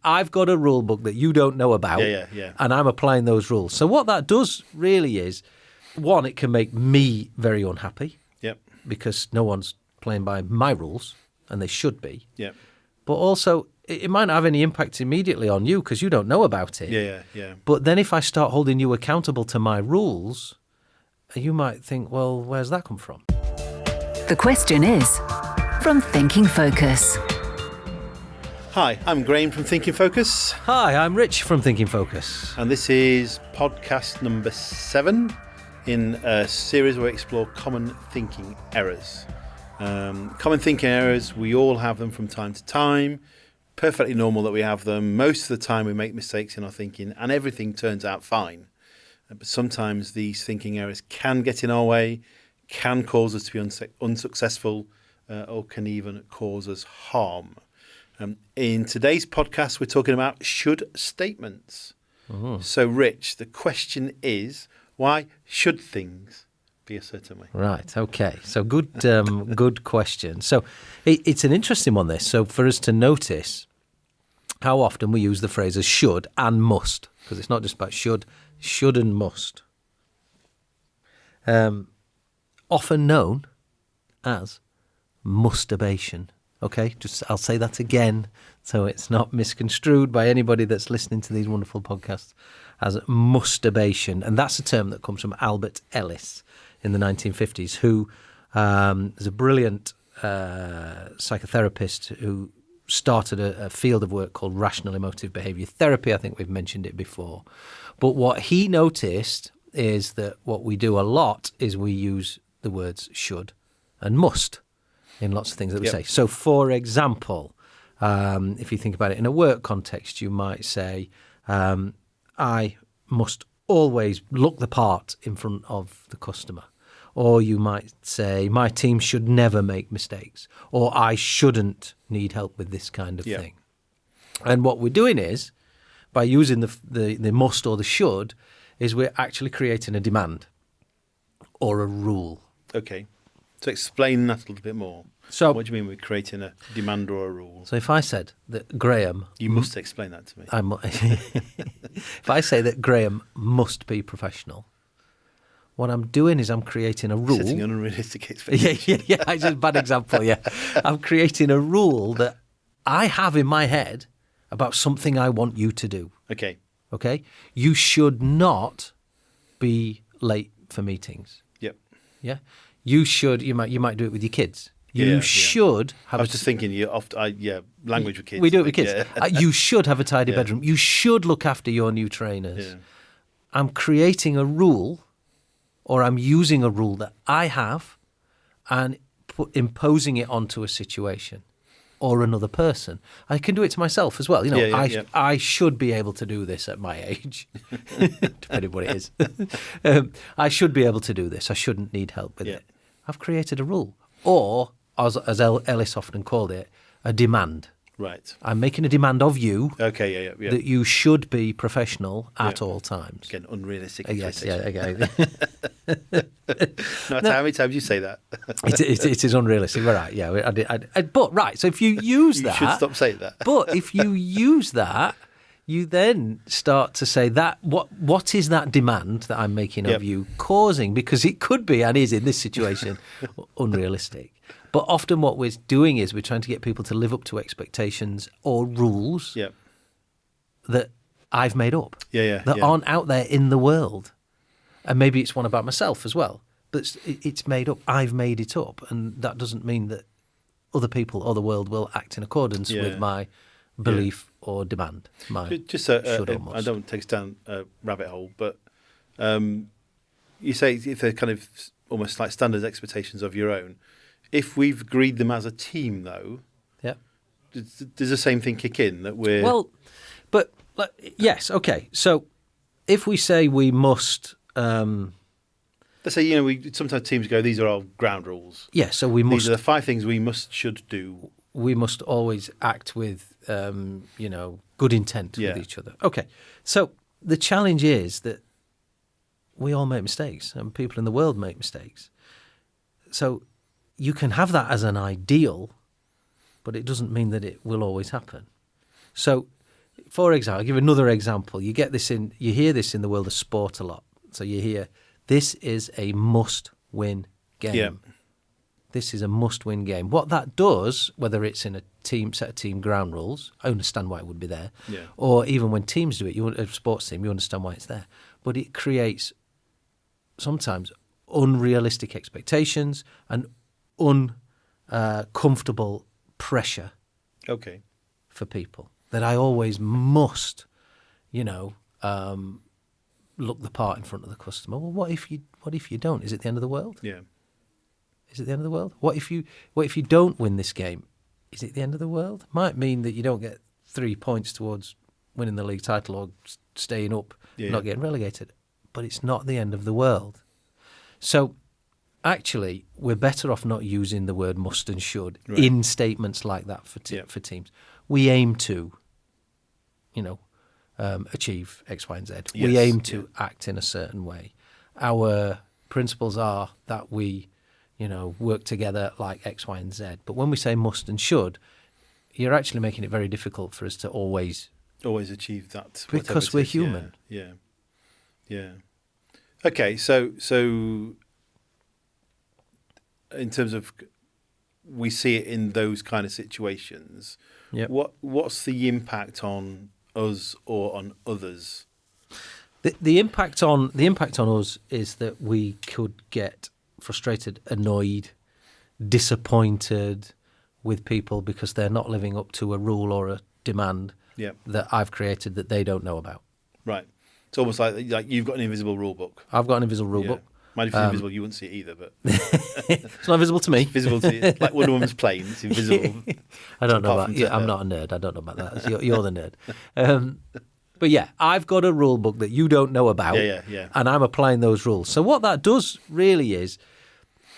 I've got a rule book that you don't know about, and I'm applying those rules. So what that does really is, one, it can make me very unhappy. Yep. Because no one's playing by my rules, and they should be. Yep. But also, it might not have any impact immediately on you because you don't know about it. Yeah. But then if I start holding you accountable to my rules, you might think, well, where's that come from? The question is from Thinking Focus. Hi, I'm Graham from Thinking Focus. Hi, I'm Rich from Thinking Focus. And this is podcast number 7 in a series where we explore common thinking errors. Common thinking errors, we all have them from time to time. Perfectly normal that we have them. Most of the time we make mistakes in our thinking and everything turns out fine. But sometimes these thinking errors can get in our way, can cause us to be unsuccessful, or can even cause us harm. In today's podcast, we're talking about should statements. Mm-hmm. So, Rich, the question is, why should things be a certain way? Right, okay. So good question. So it's an interesting one, this. So for us to notice how often we use the phrases should and must, because it's not just about should and must. Often known as masturbation. Okay, I'll say that again so it's not misconstrued by anybody that's listening to these wonderful podcasts as masturbation. And that's a term that comes from Albert Ellis in the 1950s, who is a brilliant psychotherapist who started a field of work called rational emotive behavior therapy. I think we've mentioned it before. But what he noticed is that what we do a lot is we use the words should and must in lots of things that we say. So, for example, if you think about it in a work context, you might say, I must always look the part in front of the customer. Or you might say, my team should never make mistakes. Or I shouldn't need help with this kind of thing. And what we're doing is, by using the must or the should, is we're actually creating a demand or a rule. Okay. So explain that a little bit more. So, what do you mean we're creating a demand or a rule? So if I said that Graham... You must explain that to me. If I say that Graham must be professional, what I'm doing is I'm creating a rule... Setting an unrealistic expectation. Yeah. It's a bad example, yeah. I'm creating a rule that I have in my head about something I want you to do. Okay? You should not be late for meetings. Yep. Yeah? You might do it with your kids. You should have... I was just thinking, language with kids. We do it with kids. Yeah. You should have a tidy bedroom. You should look after your new trainers. Yeah. I'm creating a rule, or I'm using a rule that I have and imposing it onto a situation or another person. I can do it to myself as well. I should be able to do this at my age, depending what it is. I should be able to do this. I shouldn't need help with it. I've created a rule. Or, as Ellis often called it, a demand. Right. I'm making a demand of you that you should be professional at all times. Again, unrealistic. Yes, okay. No, how many times you say that? it is unrealistic. We're right, yeah. But, right, so if you use that... You should stop saying that. But if you use that, you then start to say that what is that demand that I'm making of you causing? Because it could be, and is in this situation, unrealistic. But often what we're doing is we're trying to get people to live up to expectations or rules that I've made up, that aren't out there in the world. And maybe it's one about myself as well, but it's made up. I've made it up, and that doesn't mean that other people or the world will act in accordance with my belief or demand. Just I don't want to take us down a rabbit hole, but you say if they're kind of almost like standard expectations of your own, if we've agreed them as a team, though, does the same thing kick in that we're... Well, but yes, okay. So if we say we must... Let's say, we sometimes teams go, these are our ground rules. Yeah, so we must... These are the 5 things we should do. We must always act with, good intent with each other. Okay, so the challenge is that we all make mistakes, and people in the world make mistakes. So you can have that as an ideal, but it doesn't mean that it will always happen. So for example, I'll give another example. You hear this in the world of sport a lot. So you hear, this is a must-win game. Yeah. This is a must-win game. What that does, whether it's in a set of team ground rules, I understand why it would be there, Yeah. or even when teams do it, a sports team, you understand why it's there. But it creates sometimes unrealistic expectations and uncomfortable pressure Okay. for people that I always must, look the part in front of the customer. Well, what if you don't? Is it the end of the world? Yeah. Is it the end of the world? What if you don't win this game? Is it the end of the world? Might mean that you don't get 3 points towards winning the league title or staying up, not getting relegated. But it's not the end of the world. So actually, we're better off not using the word must and should in statements like that for teams. We aim to, achieve X, Y, and Z. Yes, We aim to act in a certain way. Our principles are that we, work together like X, Y, and Z. But when we say must and should, you're actually making it very difficult for us to always achieve that, because we're human. Yeah. Okay, so in terms of, we see it in those kind of situations. Yep. What's the impact on us or on others? The impact on us is that we could get frustrated, annoyed, disappointed with people because they're not living up to a rule or a demand that I've created that they don't know about. Right. It's almost like you've got an invisible rule book. I've got an invisible rule book. Mine, if it's invisible, you wouldn't see it either, but it's not visible to me. It's visible to you. Like Wonder Woman's plane, it's invisible. I don't know about. Yeah, I'm not a nerd. I don't know about that. You're the nerd. But yeah, I've got a rule book that you don't know about. Yeah. And I'm applying those rules. So what that does really is,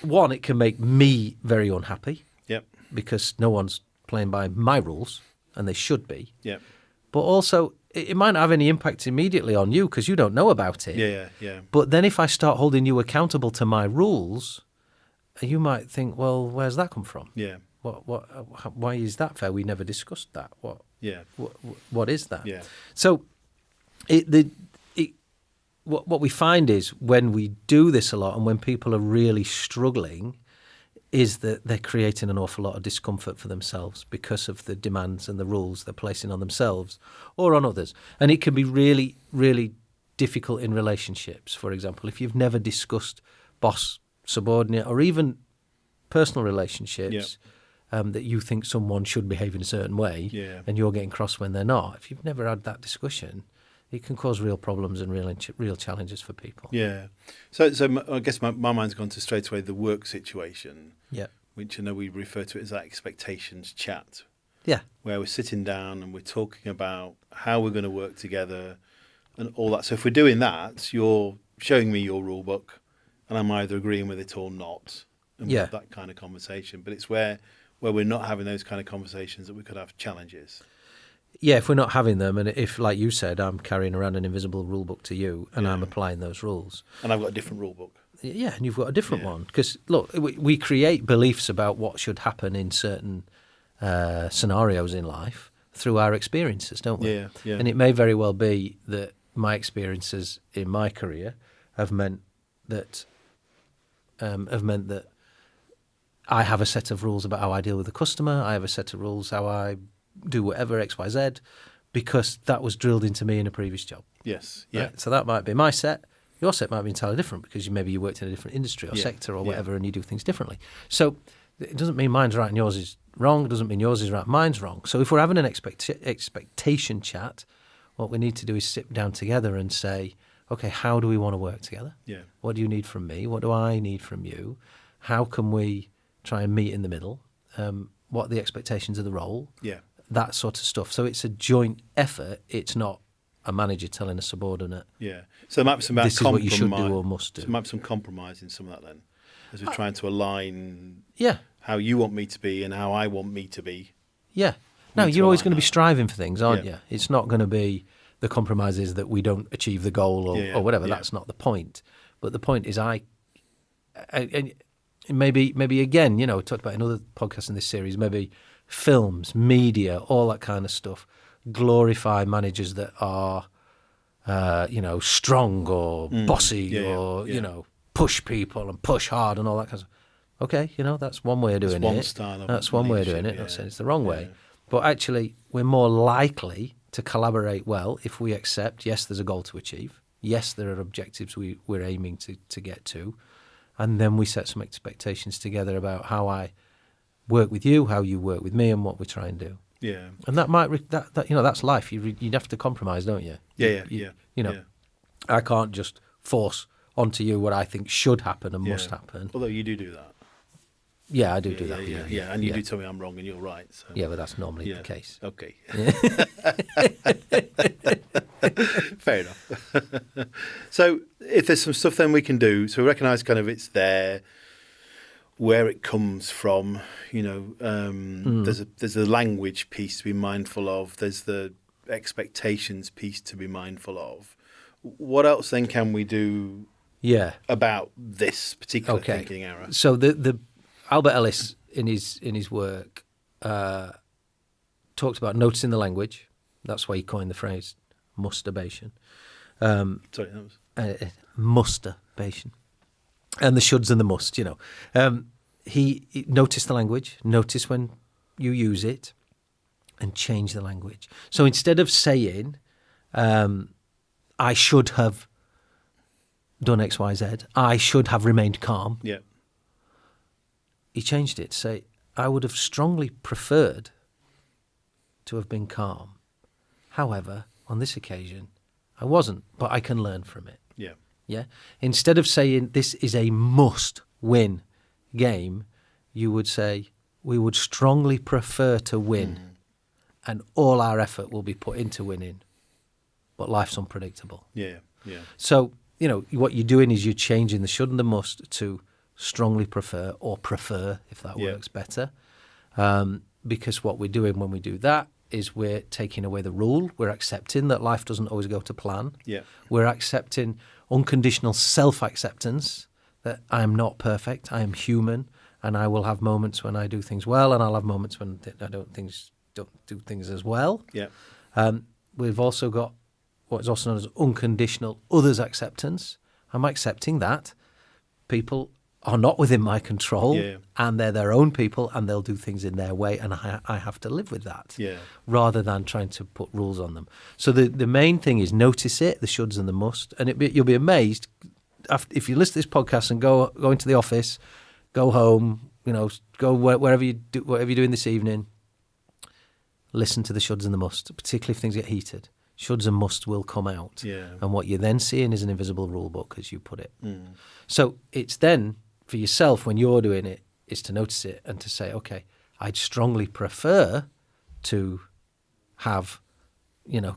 one, it can make me very unhappy. Yep. Because no one's playing by my rules, and they should be. Yep. But also, it might not have any impact immediately on you because you don't know about it. Yeah. But then if I start holding you accountable to my rules, you might think, well, where's that come from? Yeah. Why is that fair? We never discussed that. What is that? Yeah. So what we find is when we do this a lot and when people are really struggling is that they're creating an awful lot of discomfort for themselves because of the demands and the rules they're placing on themselves or on others. And it can be really, really difficult in relationships. For example, if you've never discussed boss, subordinate, or even personal relationships, that you think someone should behave in a certain way and you're getting cross when they're not. If you've never had that discussion, it can cause real problems and real challenges for people. Yeah. So I guess my mind's gone to straight away the work situation, which I know we refer to it as that expectations chat. Yeah. Where we're sitting down and we're talking about how we're going to work together and all that. So if we're doing that, you're showing me your rule book and I'm either agreeing with it or not. And we have that kind of conversation. But it's where we're not having those kind of conversations that we could have challenges. Yeah, if we're not having them, and if, like you said, I'm carrying around an invisible rule book to you, and I'm applying those rules. And I've got a different rule book. Yeah, and you've got a different one. Because, look, we create beliefs about what should happen in certain scenarios in life through our experiences, don't we? Yeah. And it may very well be that my experiences in my career have meant that I have a set of rules about how I deal with the customer. I have a set of rules how I do whatever, X, Y, Z, because that was drilled into me in a previous job. Yes. Yeah. Right? So that might be my set. Your set might be entirely different because maybe you worked in a different industry or sector or whatever and you do things differently. So it doesn't mean mine's right and yours is wrong. It doesn't mean yours is right and mine's wrong. So if we're having an expectation chat, what we need to do is sit down together and say, okay, how do we want to work together? Yeah. What do you need from me? What do I need from you? How can we try and meet in the middle? What are the expectations of the role? Yeah. That sort of stuff. So it's a joint effort. It's not a manager telling a subordinate. Yeah. So there might be some this is what you should do or must do. So there might be some compromise in some of that then, as we're trying to align how you want me to be and how I want me to be. Yeah. No, you're always going to be that. striving for things, aren't you? It's not going to be the compromises that we don't achieve the goal or whatever. That's not the point. But the point is and maybe again, we talked about in other podcasts in this series, maybe films, media, all that kind of stuff. glorify managers that are, strong or bossy or, push people and push hard and all that kind of stuff. Okay, that's one way of doing one it. style of That's one way of doing it. leadership, Not yeah. saying it's the wrong way. Yeah. But actually, we're more likely to collaborate well if we accept, yes, there's a goal to achieve. Yes, there are objectives we're aiming to get to. And then we set some expectations together about how I work with you, how you work with me, and what we try and do. Yeah. And that might that's life. You have to compromise, don't you? Yeah. I can't just force onto you what I think should happen and must happen. Although you do that. Yeah, I do that. with you. And you do tell me I'm wrong and you're right. So. Yeah, but that's normally the case. Okay. Fair enough. So if there's some stuff then we can do, so we recognise kind of it's there, where it comes from, there's a language piece to be mindful of, there's the expectations piece to be mindful of. What else then can we do about this particular thinking error? So the Albert Ellis in his work talks about noticing the language. That's why he coined the phrase masturbation. Sorry, that was masturbation. And the shoulds and the must, He notice the language, notice when you use it, and change the language. So instead of saying, I should have done X, Y, Z, I should have remained calm. Yeah. He changed it to say, I would have strongly preferred to have been calm. However, on this occasion, I wasn't, but I can learn from it. Yeah. Yeah. Instead of saying this is a must-win game, you would say we would strongly prefer to win, and all our effort will be put into winning. But life's unpredictable. Yeah. Yeah. So what you're doing is you're changing the should and the must to strongly prefer, or prefer if that works better. Because what we're doing when we do that is we're taking away the rule. We're accepting that life doesn't always go to plan. Yeah. We're accepting unconditional self-acceptance that I am not perfect, I am human, and I will have moments when I do things well, and I'll have moments when I don't do things as well. Yeah. We've also got what is also known as unconditional others acceptance. I'm accepting that people are not within my control, and they're their own people, and they'll do things in their way, and I have to live with that, rather than trying to put rules on them. So the main thing is notice it, the shoulds and the must, and you'll be amazed if you listen to this podcast and go into the office, go home, go wherever you do, whatever you're doing this evening. Listen to the shoulds and the must, particularly if things get heated. Shoulds and musts will come out, and what you're then seeing is an invisible rule book, as you put it. So it's then for yourself when you're doing it is to notice it and to say, okay, I'd strongly prefer to have,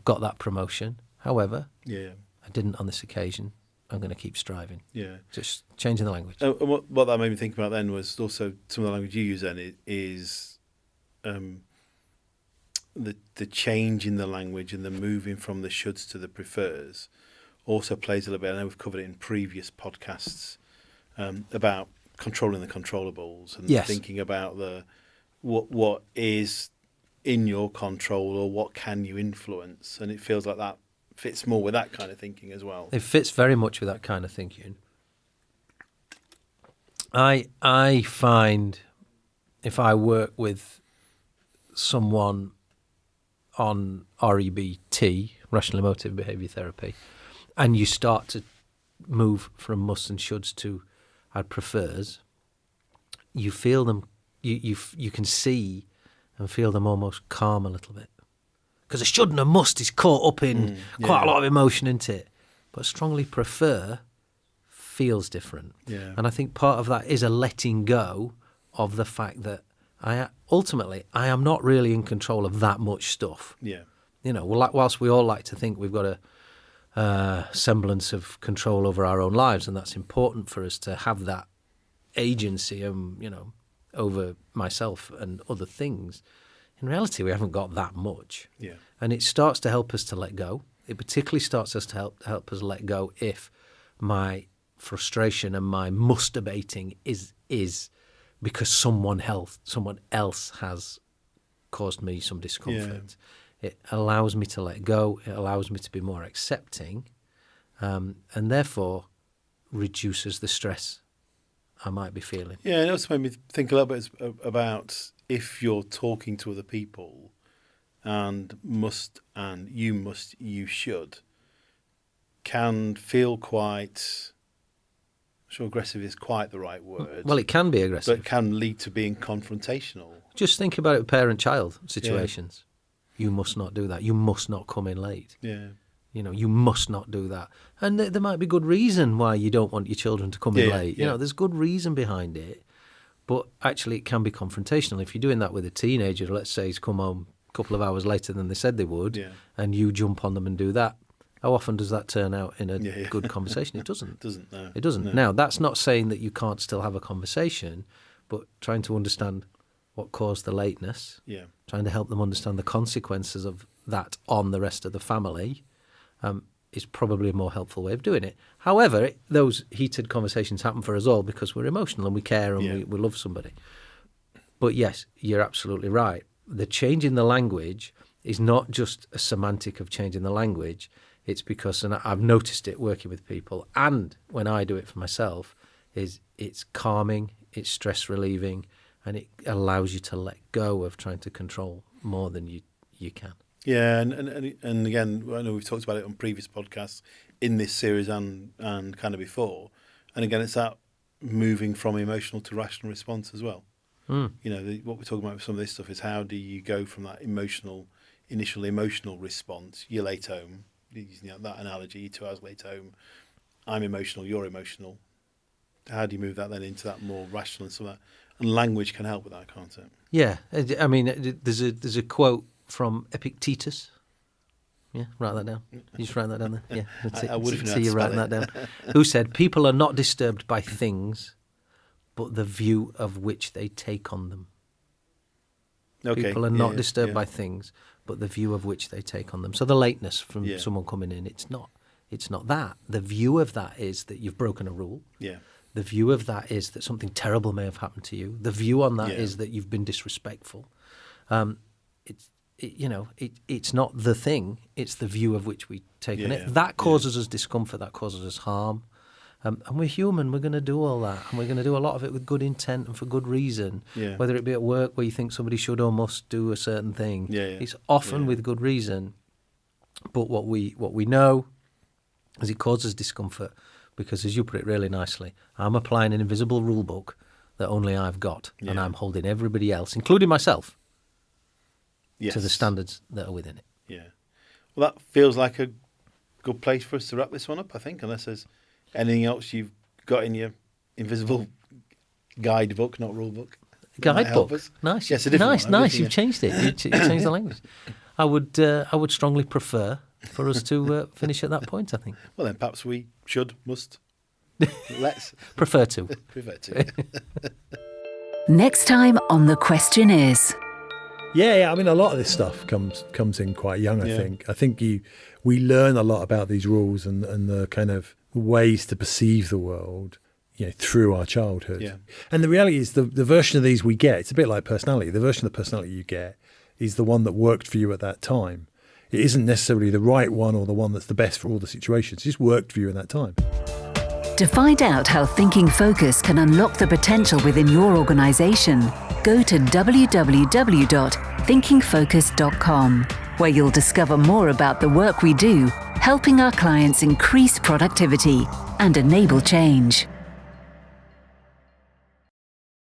got that promotion. However, I didn't on this occasion. I'm going to keep striving. Yeah, just changing the language. And what that made me think about then was also some of the language you use then is the change in the language and the moving from the shoulds to the prefers also plays a little bit. I know we've covered it in previous podcasts about controlling the controllables and thinking about what is in your control or what can you influence, and it feels like that fits more with that kind of thinking as well. It fits very much with that kind of thinking. I find if I work with someone on REBT, rational emotive behaviour therapy, and you start to move from musts and shoulds to I'd prefers, you feel them, you can see and feel them almost calm a little bit. Because a should and a must is caught up in quite a lot of emotion, isn't it? But strongly prefer feels different. Yeah. And I think part of that is a letting go of the fact that I am not really in control of that much stuff. Yeah. Whilst we all like to think we've got a semblance of control over our own lives, and that's important for us to have that agency, over myself and other things. In reality, we haven't got that much. Yeah. And it starts to help us to let go. It particularly starts us to help us let go if my frustration and my masturbating is because someone else has caused me some discomfort. It allows me to let go. It allows me to be more accepting, and therefore reduces the stress I might be feeling. Yeah, it also made me think a little bit about if you're talking to other people and you should, can feel quite, I'm sure aggressive is quite the right word. Well, it can be aggressive. But it can lead to being confrontational. Just think about it with parent-child situations. Yeah. You must not do that. You must not come in late. Yeah. You know, you must not do that. And there might be good reason why you don't want your children to come in late. You know, there's good reason behind it. But actually, it can be confrontational. If you're doing that with a teenager, let's say he's come home a couple of hours later than they said they would, and you jump on them and do that, how often does that turn out in a good conversation? It doesn't. It doesn't, no. It doesn't. No. Now, that's not saying that you can't still have a conversation, but trying to understand what caused the lateness, trying to help them understand the consequences of that on the rest of the family, is probably a more helpful way of doing it. However, those heated conversations happen for us all because we're emotional and we care and we love somebody. But yes, you're absolutely right. The change in the language is not just a semantic of changing the language. It's because, and I've noticed it working with people, and when I do it for myself, is it's calming, it's stress relieving, and it allows you to let go of trying to control more than you can. Yeah, and again, I know we've talked about it on previous podcasts in this series and kind of before. And again, it's that moving from emotional to rational response as well. You know, what we're talking about with some of this stuff is how do you go from that initial emotional response, you're late home, using that analogy, 2 hours late home, I'm emotional, you're emotional. How do you move that then into that more rational and some of that? And language can help with that, can't it? Yeah, I mean, there's a quote from Epictetus. Yeah, write that down. You just write that down there. Yeah, I would have see you writing that down. Who said, "People are not disturbed by things, but the view of which they take on them." Okay. People are not disturbed by things, but the view of which they take on them. So the lateness from someone coming in, it's not that. The view of that is that you've broken a rule. Yeah. The view of that is that something terrible may have happened to you. The view on that is that you've been disrespectful. It's not the thing. It's the view of which we take on it. That causes us discomfort. That causes us harm. And we're human. We're going to do all that. And we're going to do a lot of it with good intent and for good reason. Yeah. Whether it be at work where you think somebody should or must do a certain thing. It's often with good reason. But what we know is it causes discomfort because, as you put it really nicely, I'm applying an invisible rule book that only I've got. And I'm holding everybody else, including myself, to the standards that are within it. Yeah. Well, that feels like a good place for us to wrap this one up, I think, unless there's anything else you've got in your invisible guidebook, not rule book. Guidebook? Nice. Yes, a different one. Nice. You've changed it. You changed the language. I would strongly prefer for us to finish at that point, I think. Well, then perhaps we must. Let's. Prefer to. Prefer to. Next time on The Question Is. Yeah. I mean, a lot of this stuff comes in quite young, I think. I think we learn a lot about these rules and the kind of ways to perceive the world, through our childhood. Yeah. And the reality is the version of these we get, it's a bit like personality. The version of the personality you get is the one that worked for you at that time. It isn't necessarily the right one or the one that's the best for all the situations. It just worked for you in that time. To find out how Thinking Focus can unlock the potential within your organisation, go to www.thinkingfocus.com, where you'll discover more about the work we do, helping our clients increase productivity and enable change.